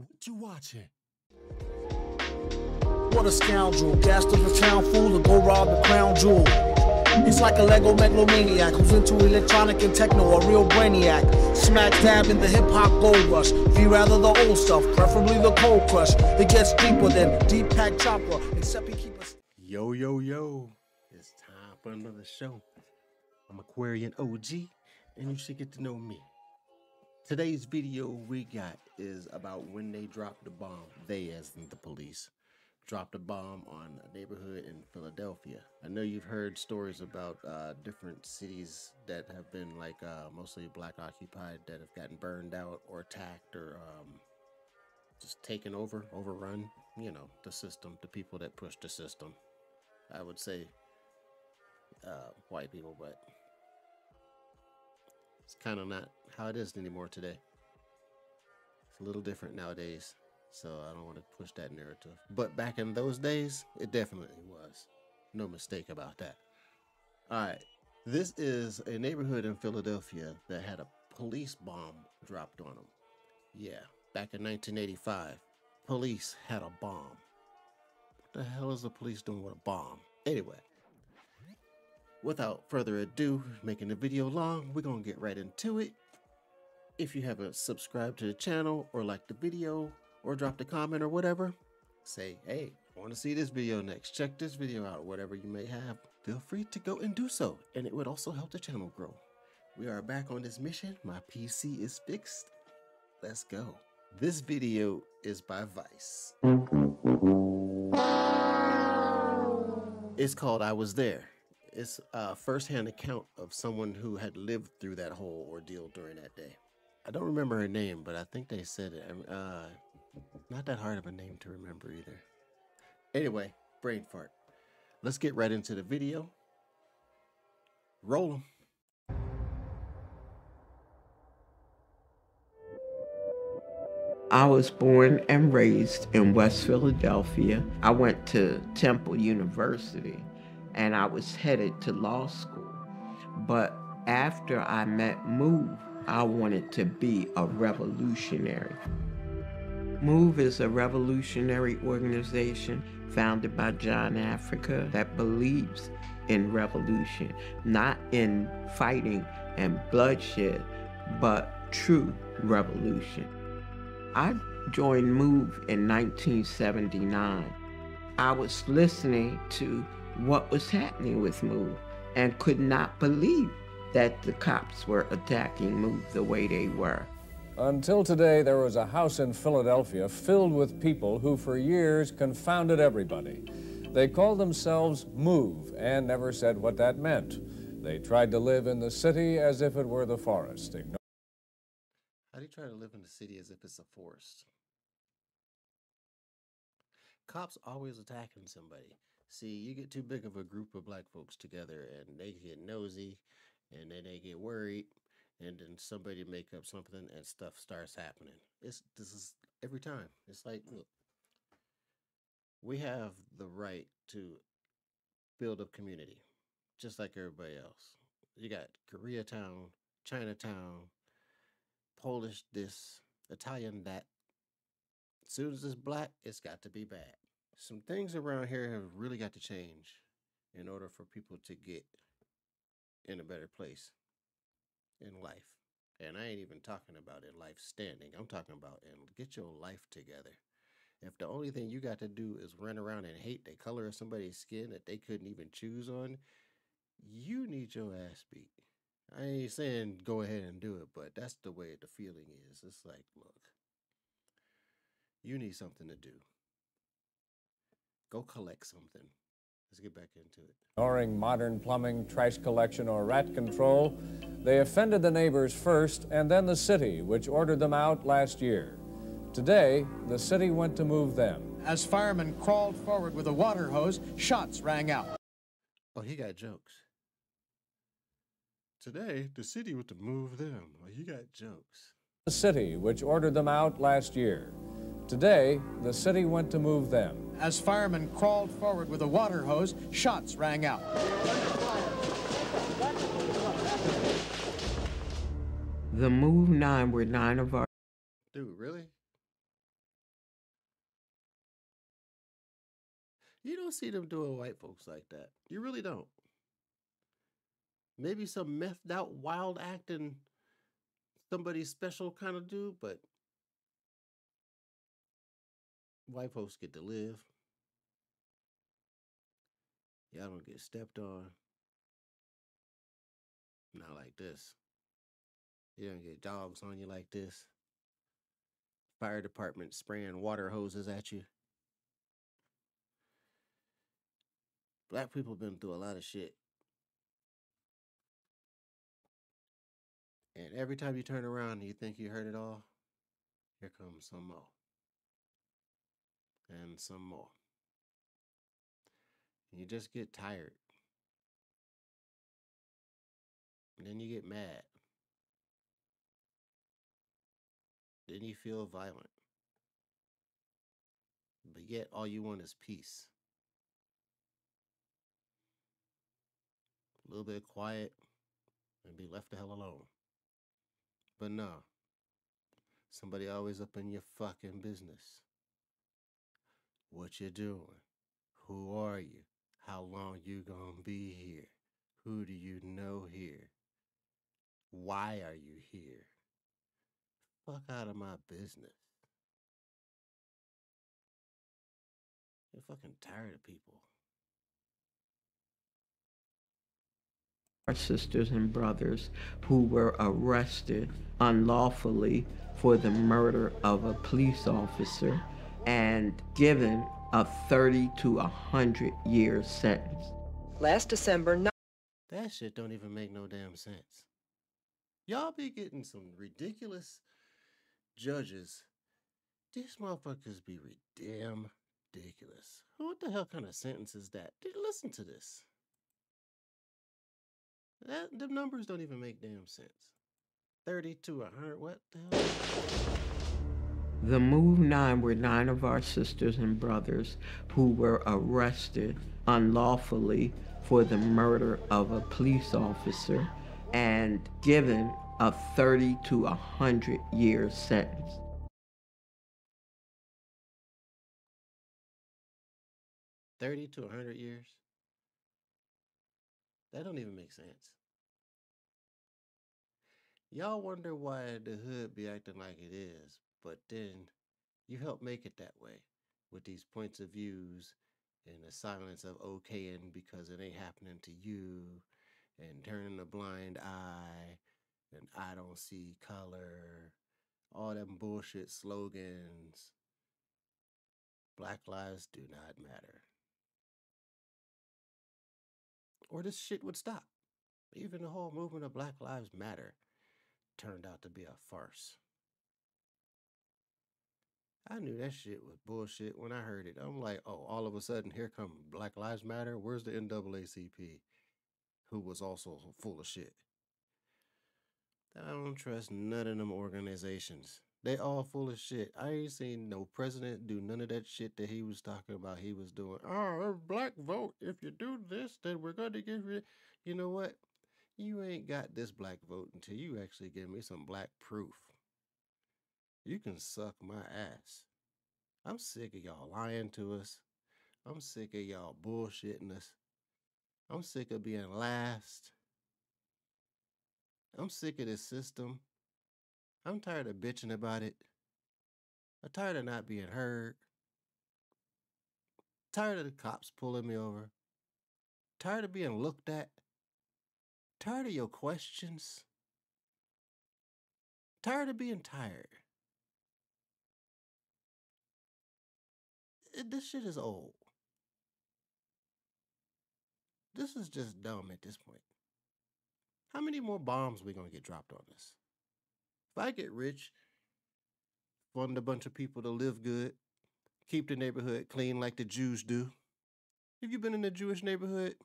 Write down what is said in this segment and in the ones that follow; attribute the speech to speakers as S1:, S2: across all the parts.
S1: What you watching?
S2: What a scoundrel, gassed up a town fool to go rob the crown jewel. He's like a Lego megalomaniac who's into electronic and techno, a real brainiac. Smack dab in the hip-hop gold rush. Be rather the old stuff, preferably the cold crush. It gets deeper than deep pack chopper, except he keep us.
S1: Yo, yo, yo. It's time for another show. I'm Aquarian OG, and you should get to know me. Today's video we got is about when they dropped the bomb. They, as in the police, dropped a bomb on a neighborhood in Philadelphia. I know you've heard stories about different cities that have been like mostly black occupied that have gotten burned out or attacked or just taken over, overrun. You know, the system, the people that push the system. I would say white people, but it's kind of not how it is anymore today. It's a little different nowadays, so I don't want to push that narrative. But back in those days, it definitely was. No mistake about that. All right, this is a neighborhood in Philadelphia that had a police bomb dropped on them. Yeah, back in 1985, police had a bomb. What the hell is the police doing with a bomb? Anyway, without further ado, making the video long, we're gonna get right into it. If you haven't subscribed to the channel or liked the video or dropped a comment or whatever, say, hey, I want to see this video next. Check this video out, whatever you may have. Feel free to go and do so, and it would also help the channel grow. We are back on this mission. My PC is fixed. Let's go. This video is by Vice. It's called I Was There. It's a first-hand account of someone who had lived through that whole ordeal during that day. I don't remember her name, but I think they said it. Not that hard of a name to remember either. Anyway, brain fart. Let's get right into the video. Roll 'em.
S3: I was born and raised in West Philadelphia. I went to Temple University and I was headed to law school. But after I met MOVE, I wanted to be a revolutionary. MOVE is a revolutionary organization founded by John Africa that believes in revolution, not in fighting and bloodshed, but true revolution. I joined MOVE in 1979. I was listening to what was happening with MOVE and could not believe that the cops were attacking MOVE the way they were.
S4: Until today, there was a house in Philadelphia filled with people who for years confounded everybody. They called themselves MOVE and never said what that meant. They tried to live in the city as if it were the forest.
S1: How do you try to live in the city as if it's a forest? Cops always attacking somebody. See, you get too big of a group of black folks together and they get nosy and then they get worried and then somebody make up something and stuff starts happening. This is every time. It's like, look, we have the right to build a community just like everybody else. You got Koreatown, Chinatown, Polish this, Italian that. As soon as it's black, it's got to be bad. Some things around here have really got to change in order for people to get in a better place in life. And I ain't even talking about in life standing. I'm talking about in get your life together. If the only thing you got to do is run around and hate the color of somebody's skin that they couldn't even choose on, you need your ass beat. I ain't saying go ahead and do it, but that's the way the feeling is. It's like, look, you need something to do. Go collect something. Let's get back into it.
S4: Ignoring modern plumbing, trash collection, or rat control, they offended the neighbors first and then the city, which ordered them out last year. Today, the city went to move them.
S5: As firemen crawled forward with a water hose, shots rang out.
S1: Oh, he got jokes. Today, the city went to move them. Oh, you got jokes.
S4: The city, which ordered them out last year. Today, the city went to move them.
S5: As firemen crawled forward with a water hose, shots rang out.
S3: The MOVE 9 were 9 of our...
S1: Dude, really? You don't see them doing white folks like that. You really don't. Maybe some methed out, wild acting, somebody special kind of dude, but white folks get to live. Y'all don't get stepped on. Not like this. You don't get dogs on you like this. Fire department spraying water hoses at you. Black people been through a lot of shit. And every time you turn around and you think you heard it all, here comes some more. And some more. And you just get tired. And then you get mad. Then you feel violent. But yet all you want is peace. A little bit of quiet and be left the hell alone. But no. Somebody always up in your fucking business. What you doing? Who are you? How long you gonna be here? Who do you know here? Why are you here? Fuck out of my business. I'm fucking tired of people.
S3: Our sisters and brothers who were arrested unlawfully for the murder of a police officer and given a 30 to 100-year sentence.
S6: Last December,
S1: That shit don't even make no damn sense. Y'all be getting some ridiculous judges. These motherfuckers be damn ridiculous. What the hell kind of sentence is that? Dude, listen to this. The numbers don't even make damn sense. 30 to 100, what the hell?
S3: The Move 9 were 9 of our sisters and brothers who were arrested unlawfully for the murder of a police officer and given a 30 to 100-year sentence.
S1: $30 to 100 years? That don't even make sense. Y'all wonder why the hood be acting like it is, but then you help make it that way with these points of views and the silence of okaying because it ain't happening to you and turning a blind eye and I don't see color, all them bullshit slogans. Black lives do not matter. Or this shit would stop. Even the whole movement of Black Lives Matter turned out to be a farce. I knew that shit was bullshit when I heard it. I'm like, oh, all of a sudden, here come Black Lives Matter. Where's the NAACP, who was also full of shit? I don't trust none of them organizations. They all full of shit. I ain't seen no president do none of that shit that he was talking about he was doing. Oh, black vote. If you do this, then we're going to give you... You know what? You ain't got this black vote until you actually give me some black proof. You can suck my ass. I'm sick of y'all lying to us. I'm sick of y'all bullshitting us. I'm sick of being last. I'm sick of this system. I'm tired of bitching about it. I'm tired of not being heard. Tired of the cops pulling me over. Tired of being looked at. Tired of your questions. Tired of being tired. This shit is old. This is just dumb at this point. How many more bombs we gonna get dropped on us? If I get rich, fund a bunch of people to live good, keep the neighborhood clean like the Jews do. If you've been in a Jewish neighborhood,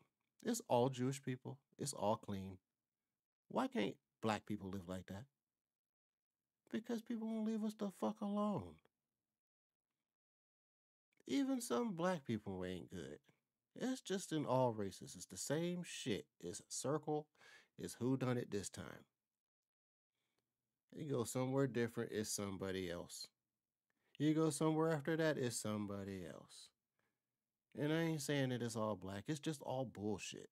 S1: it's all Jewish people. It's all clean. Why can't black people live like that? Because people won't leave us the fuck alone. Even some black people ain't good. It's just in all races. It's the same shit. It's a circle. It's who done it this time. You go somewhere different, it's somebody else. You go somewhere after that, it's somebody else. And I ain't saying that it's all black. It's just all bullshit.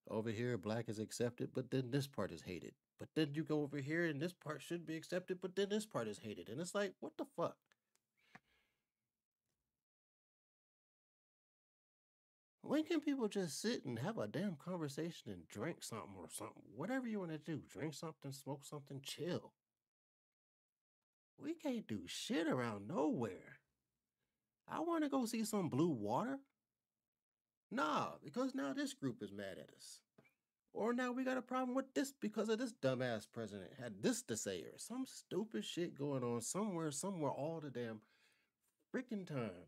S1: Over here, black is accepted, but then this part is hated. But then you go over here and this part should be accepted, but then this part is hated. And it's like, what the fuck? When can people just sit and have a damn conversation and drink something or something? Whatever you want to do. Drink something, smoke something, chill. We can't do shit around nowhere. I want to go see some blue water. Nah, because now this group is mad at us. Or now we got a problem with this because of this dumbass president had this to say or some stupid shit going on somewhere all the damn freaking time.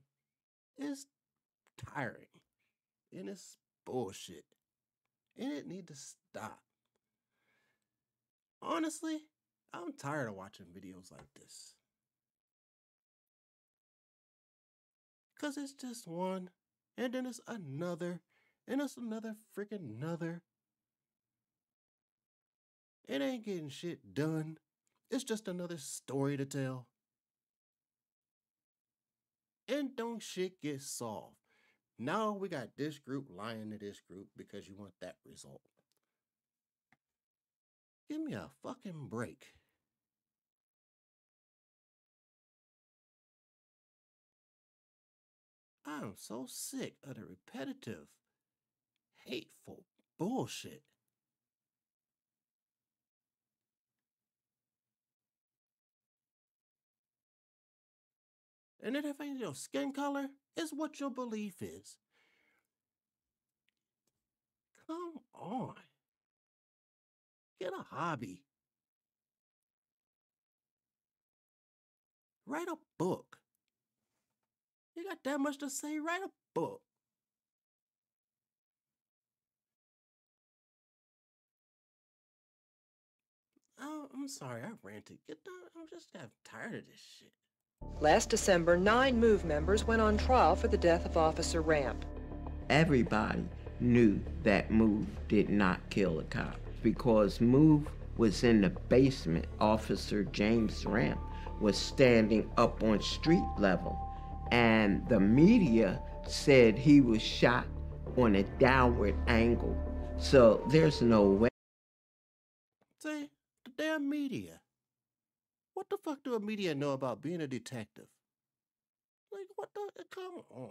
S1: It's tiring. And it's bullshit. And it need to stop. Honestly, I'm tired of watching videos like this. Cause it's just one, and then it's another, and it's another freaking another. It ain't getting shit done. It's just another story to tell. And don't shit get solved. Now we got this group lying to this group because you want that result. Give me a fucking break. I'm so sick of the repetitive, hateful bullshit. And then if ain't your skin color, it's what your belief is. Come on. Get a hobby. Write a book. You got that much to say, write a book. Oh, I'm sorry, I ranted. Get down. I'm just tired of this shit.
S6: Last December, 9 MOVE members went on trial for the death of Officer Ramp.
S3: Everybody knew that MOVE did not kill a cop because MOVE was in the basement. Officer James Ramp was standing up on street level, and the media said he was shot on a downward angle. So there's no way.
S1: See, the damn media. What the fuck do a media know about being a detective? Like, what the? Come on.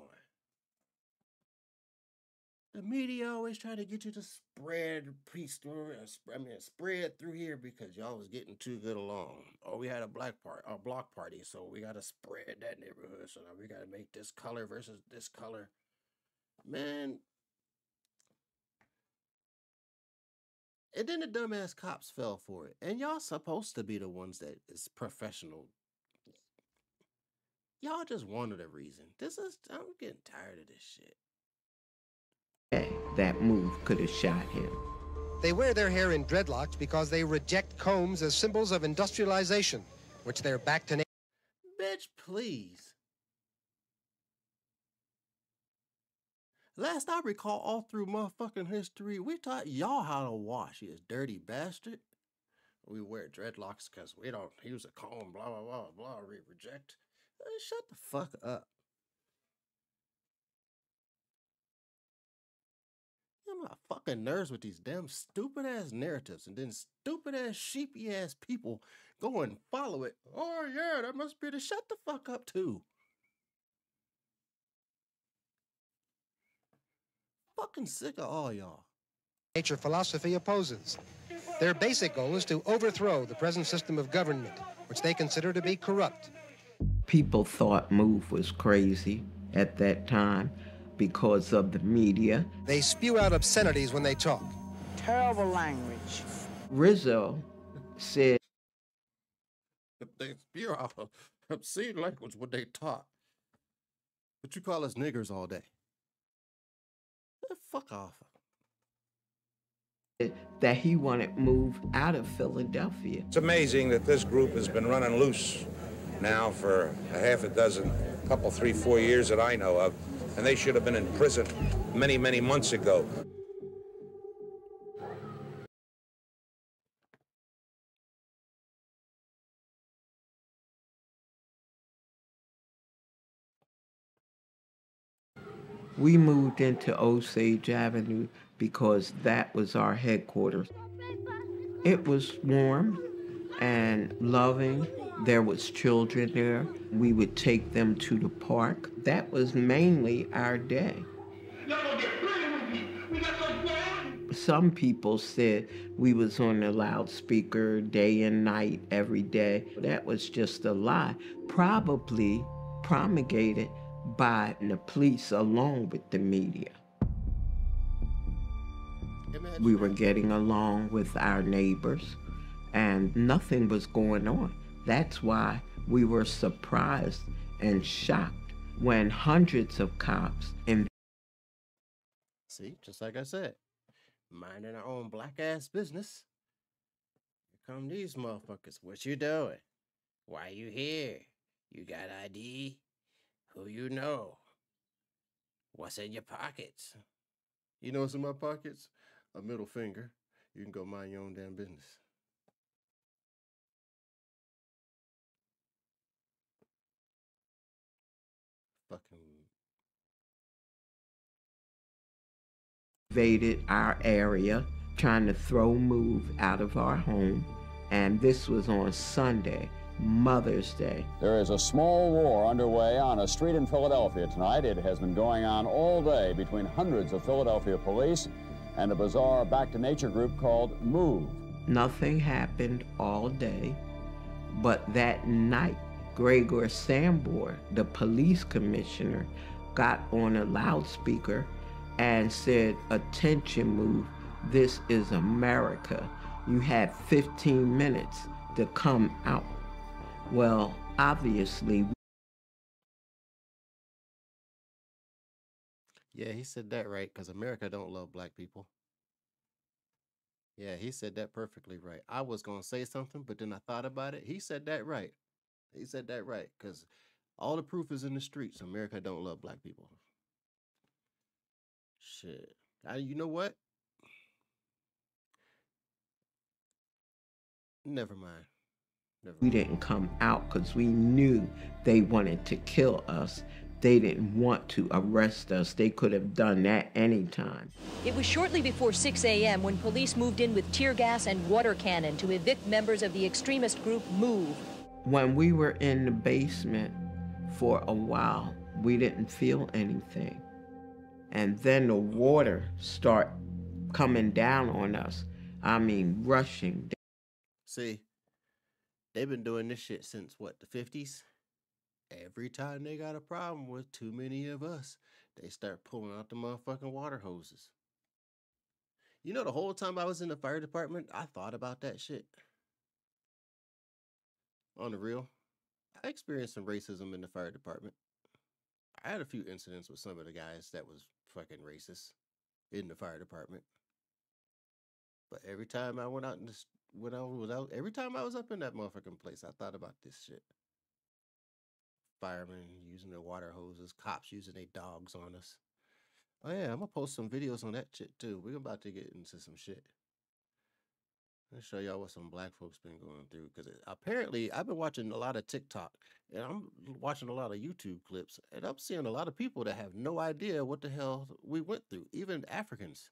S1: The media always try to get you to spread peace through. Spread through here because y'all was getting too good along. Oh, we had a block party, so we gotta spread that neighborhood. So now we gotta make this color versus this color. Man. And then the dumbass cops fell for it. And y'all supposed to be the ones that is professional. Y'all just wanted a reason. I'm getting tired of this shit.
S3: That MOVE could have shot him.
S7: They wear their hair in dreadlocks because they reject combs as symbols of industrialization, which they're back to.
S1: Bitch, please. Last I recall, all through motherfucking history, we taught y'all how to wash, you dirty bastard. We wear dreadlocks because we don't use a comb, blah, blah, blah, blah, we reject. Shut the fuck up. I'm not fucking nerves with these damn stupid ass narratives and then stupid ass sheepy ass people go and follow it. Oh yeah, that must be the shut the fuck up too. Fucking sick of all y'all.
S7: Nature philosophy opposes. Their basic goal is to overthrow the present system of government, which they consider to be corrupt.
S3: People thought MOVE was crazy at that time because of the media.
S7: They spew out obscenities when they talk.
S2: Terrible language.
S3: Rizzo said
S1: They spew out obscene language when they talk. But you call us niggers all day. Fuck off.
S3: that he wanted MOVE out of Philadelphia.
S8: It's amazing that this group has been running loose now for a half a dozen, couple, 3, 4 years that I know of, and they should have been in prison many, many months ago.
S3: We moved into Osage Avenue because that was our headquarters. It was warm and loving. There was children there. We would take them to the park. That was mainly our day. Some people said we was on the loudspeaker day and night every day. That was just a lie, probably promulgated by the police along with the media. We were getting along with our neighbors and nothing was going on. That's why we were surprised and shocked when hundreds of cops
S1: See, just like I said, minding our own black ass business. Here come these motherfuckers. What you doing? Why you here? You got ID? Who you know? What's in your pockets? You know what's in my pockets? A middle finger. You can go mind your own damn business. Fucking
S3: invaded our area, trying to throw Move out of our home. And this was on Sunday, Mother's Day.
S9: There is a small war underway on a street in Philadelphia tonight. It has been going on all day between hundreds of Philadelphia police and a bizarre back-to-nature group called Move.
S3: Nothing happened all day, but that night, Gregor Sambor, the police commissioner, got on a loudspeaker and said, "Attention, Move, this is America. You have 15 minutes to come out." Well, obviously.
S1: Yeah, he said that right, because America don't love black people. Yeah, he said that perfectly right. I was going to say something, but then I thought about it. He said that right. He said that right, because all the proof is in the streets. America don't love black people. Shit. You know what? Never mind.
S3: We didn't come out because we knew they wanted to kill us. They didn't want to arrest us. They could have done that anytime.
S10: It was shortly before 6 a.m. when police moved in with tear gas and water cannon to evict members of the extremist group Move.
S3: When we were in the basement for a while, we didn't feel anything. And then the water started coming down on us. I mean, rushing.
S1: See, they've been doing this shit since, what, the 50s? Every time they got a problem with too many of us, they start pulling out the motherfucking water hoses. You know, the whole time I was in the fire department, I thought about that shit. On the real, I experienced some racism in the fire department. I had a few incidents with some of the guys that was fucking racist in the fire department. But every time I went out in this, when I was out, every time I was up in that motherfucking place, I thought about this shit. Firemen using their water hoses, cops using their dogs on us. Oh yeah, I'm gonna post some videos on that shit too. We're about to get into some shit. I'll show y'all what some black folks been going through, because apparently I've been watching a lot of TikTok and I'm watching a lot of YouTube clips, and I'm seeing a lot of people that have no idea what the hell we went through, even Africans.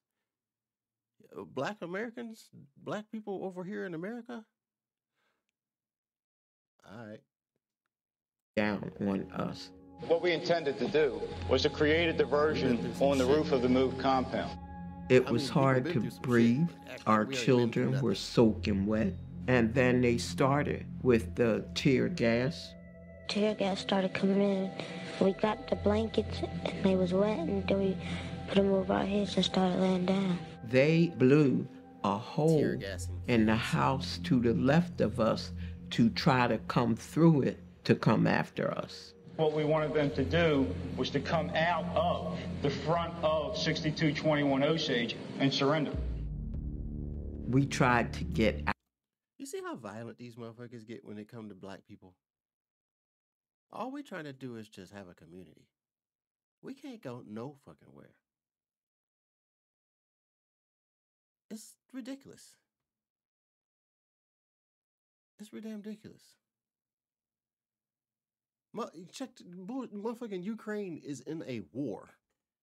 S1: Black Americans, black people over here in America. All right.
S3: Down on us.
S11: What we intended to do was to create a diversion on the roof of the Move compound.
S3: It was hard to breathe. Our children were soaking wet. And then they started with the tear gas.
S12: Tear gas started coming in. We got the blankets and they was wet, and then we put them over our heads and started laying down.
S3: They blew a hole in the house to the left of us to try to come through it to come after us.
S11: What we wanted them to do was to come out of the front of 6221 Osage and surrender.
S3: We tried to get out.
S1: You see how violent these motherfuckers get when they come to black people? All we trying to do is just have a community. We can't go no fucking where. It's ridiculous. It's ridiculous. Check, motherfucking Ukraine is in a war.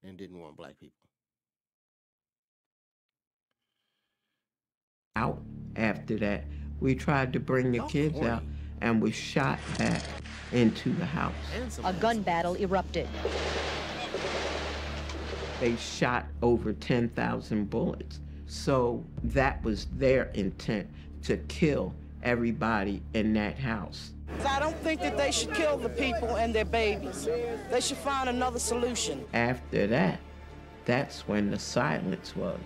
S1: and didn't want black people.
S3: Out after that, we tried to bring the kids out and we shot back into the house.
S10: A gun battle erupted.
S3: They shot over 10,000 bullets. So that was their intent, to kill everybody in that house.
S13: I don't think that they should kill the people and their babies. They should find another solution.
S3: After that, that's when the silence was.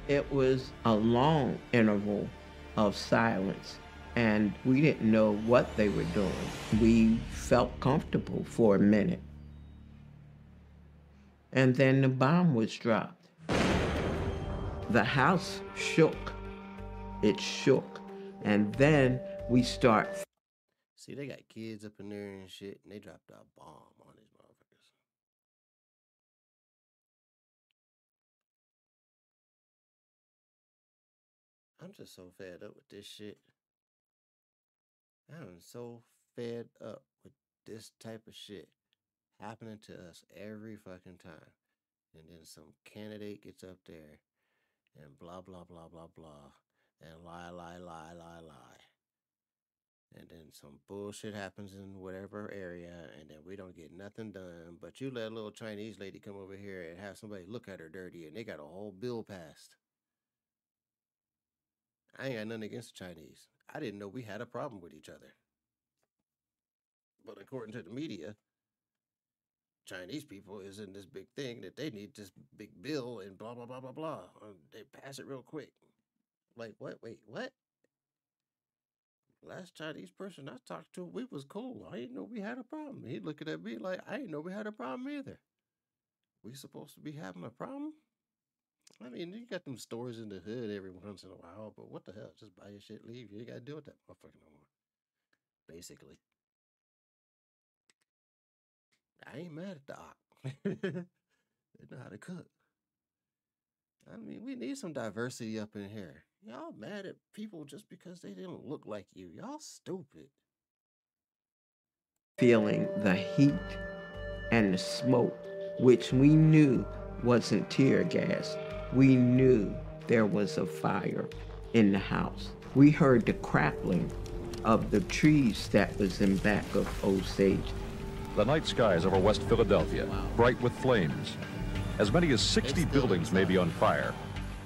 S3: It was a long interval of silence, and we didn't know what they were doing. We felt comfortable for a minute. And then the bomb was dropped. The house shook. It shook. And then we start.
S1: See, they got kids up in there and shit, and they dropped a bomb on these motherfuckers. I'm just so fed up with this shit. I'm so fed up with this type of shit happening to us every fucking time. And then some candidate gets up there and blah, blah, blah, blah, blah, and lie, lie, lie, lie, lie. And then some bullshit happens in whatever area, and then we don't get nothing done. But you let a little Chinese lady come over here and have somebody look at her dirty, and they got a whole bill passed. I ain't got nothing against the Chinese. I didn't know we had a problem with each other. But according to the media, Chinese people is in this big thing that they need this big bill and blah, blah, blah, blah, blah. They pass it real quick. Like, what? Wait, what? Last Chinese person I talked to, we was cool. I didn't know we had a problem. He looking at me like, I didn't know we had a problem either. We supposed to be having a problem? I mean, you got them stores in the hood every once in a while, but what the hell? Just buy your shit, leave. You ain't got to deal with that motherfucker no more. Basically. I ain't mad at the op. They know how to cook. I mean, we need some diversity up in here. Y'all mad at people just because they didn't look like you. Y'all stupid.
S3: Feeling the heat and the smoke, which we knew wasn't tear gas. We knew there was a fire in the house. We heard the crackling of the trees that was in back of Osage.
S14: The night skies over West Philadelphia, bright with flames. As many as 60 buildings may be on fire.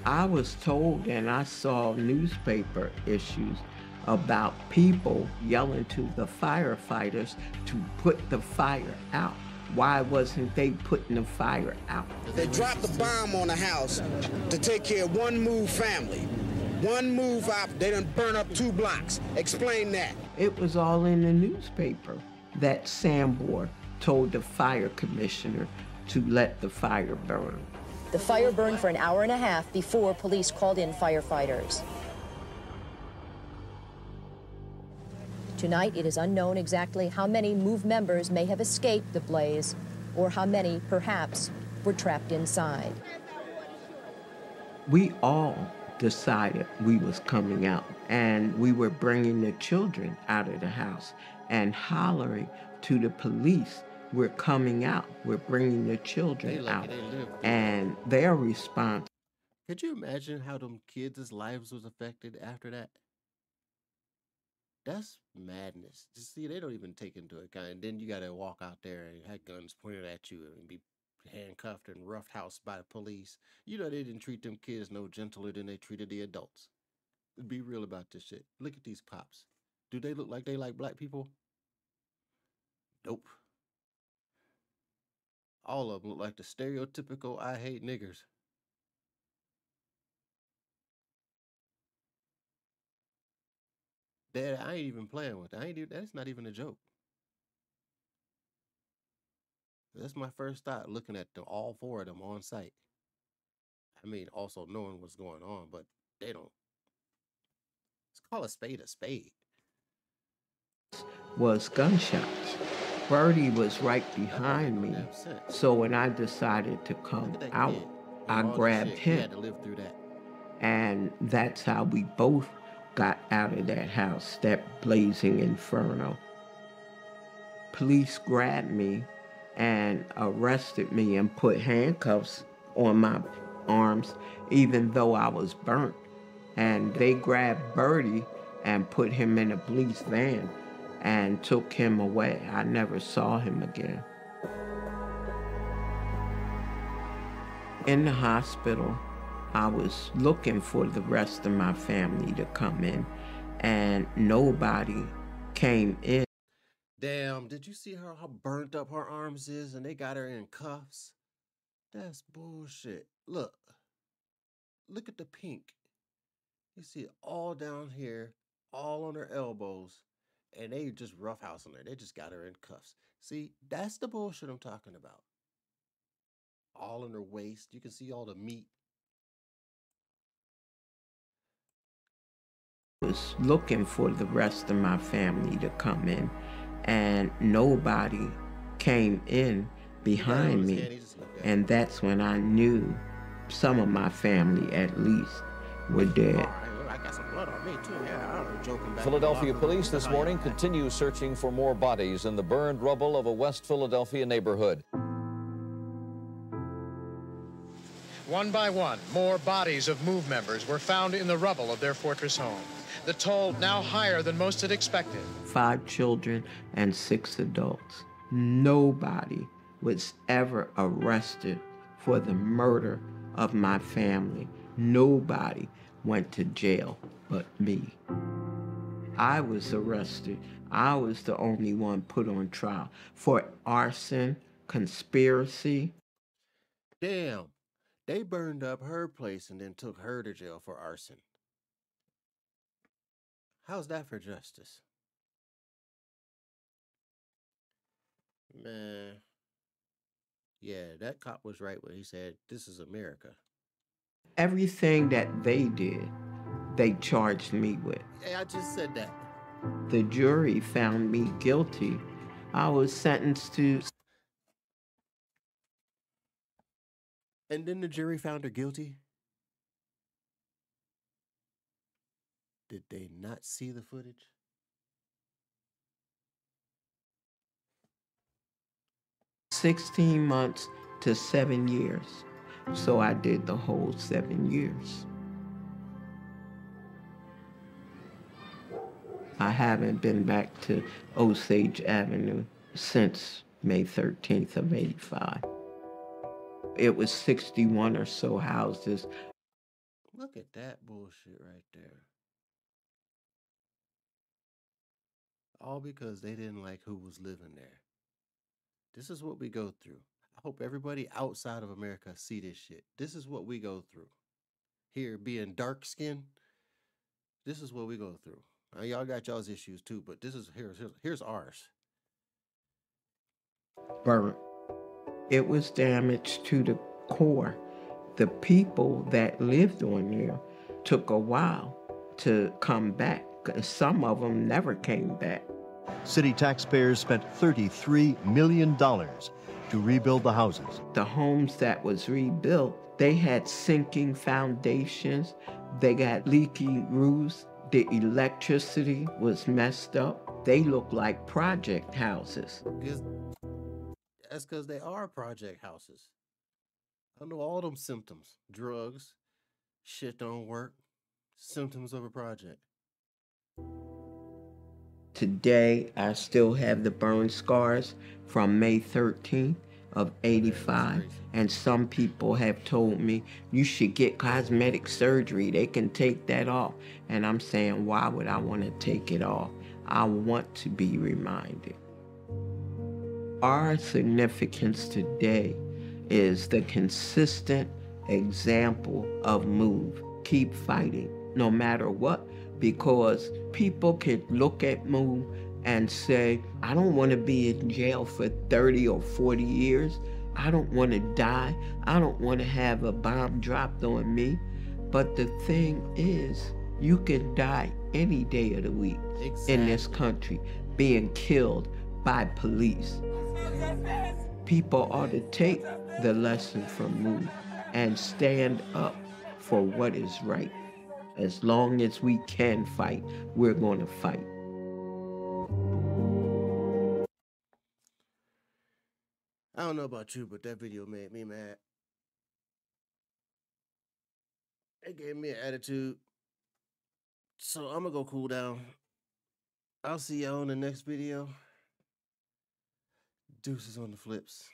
S3: I was told, and I saw newspaper issues about people yelling to the firefighters to put the fire out. Why wasn't they putting the fire out?
S13: They dropped the bomb on the house to take care of one move family. One move out, they done burn up 2 blocks. Explain that.
S3: It was all in the newspaper that Sambor told the fire commissioner to let the fire burn.
S10: The fire burned for an hour and a half before police called in firefighters. Tonight, it is unknown exactly how many MOVE members may have escaped the blaze, or how many, perhaps, were trapped inside.
S3: We all decided we was coming out, and we were bringing the children out of the house and hollering to the police, we're coming out, we're bringing the children out. And their response.
S1: Could you imagine how them kids' lives was affected after that? That's madness. You see, they don't even take into account. And then you got to walk out there and have guns pointed at you and be handcuffed and roughhoused by the police. You know, they didn't treat them kids no gentler than they treated the adults. Be real about this shit. Look at these cops. Do they look like they like black people? Nope. All of them look like the stereotypical I hate niggers. Dad, I ain't even playing with that. That's not even a joke. That's my first thought, looking at all 4 of them on site. I mean, also knowing what's going on, but they don't. Let's call a spade a spade.
S3: Was gunshots. Birdie was right behind me, so when I decided to come out, I grabbed him.
S1: Had to live through that.
S3: And that's how we both got out of that house, that blazing inferno. Police grabbed me and arrested me and put handcuffs on my arms, even though I was burnt. And they grabbed Bertie and put him in a police van and took him away. I never saw him again. In the hospital, I was looking for the rest of my family to come in, and nobody came in.
S1: Damn, did you see her how burnt up her arms is and they got her in cuffs? That's bullshit. Look at the pink. You see it all down here, all on her elbows, and they just roughhousing her. They just got her in cuffs. See, that's the bullshit I'm talking about. All in her waist. You can see all the meat.
S3: I was looking for the rest of my family to come in, and nobody came in behind me. And that's when I knew some of my family, at least, were dead.
S1: I got some blood on me too. Yeah, I'm joking back.
S15: Philadelphia police this morning continue searching for more bodies in the burned rubble of a West Philadelphia neighborhood.
S5: One by one, more bodies of MOVE members were found in the rubble of their fortress home. The toll now higher than most had expected.
S3: 5 children and 6 adults. Nobody was ever arrested for the murder of my family. Nobody went to jail but me. I was arrested. I was the only one put on trial for arson, conspiracy.
S1: Damn, they burned up her place and then took her to jail for arson. How's that for justice? Man. Yeah, that cop was right when he said, this is America.
S3: Everything that they did, they charged me with.
S1: Hey, I just said that.
S3: The jury found me guilty. I was sentenced to...
S1: And then the jury found her guilty? Did they not see the footage?
S3: $16 months to 7 years. So I did the whole 7 years. I haven't been back to Osage Avenue since May 13th of '85. It was 61 or so houses.
S1: Look at that bullshit right there. All because they didn't like who was living there. This is what we go through. I hope everybody outside of America see this shit. This is what we go through. Here, being dark skinned, this is what we go through. Now, y'all got y'all's issues too, but this is here's ours.
S3: Burnt. It was damaged to the core. The people that lived on there took a while to come back. Some of them never came back.
S16: City taxpayers spent $33 million to rebuild the houses.
S3: The homes that was rebuilt, they had sinking foundations, they got leaking roofs, the electricity was messed up. They look like project houses.
S1: That's because they are project houses. I know all them symptoms. Drugs, shit don't work, symptoms of a project.
S3: Today, I still have the burn scars from May 13th of '85, and some people have told me, you should get cosmetic surgery. They can take that off. And I'm saying, why would I want to take it off? I want to be reminded. Our significance today is the consistent example of MOVE. Keep fighting, no matter what. Because people can look at MOVE and say, I don't want to be in jail for 30 or 40 years. I don't want to die. I don't want to have a bomb dropped on me. But the thing is, you can die any day of the week in this country, being killed by police. People ought to take the lesson from MOVE and stand up for what is right. As long as we can fight, we're going to fight.
S1: I don't know about you, but that video made me mad. It gave me an attitude. So I'm gonna go cool down. I'll see y'all in the next video. Deuces on the flips.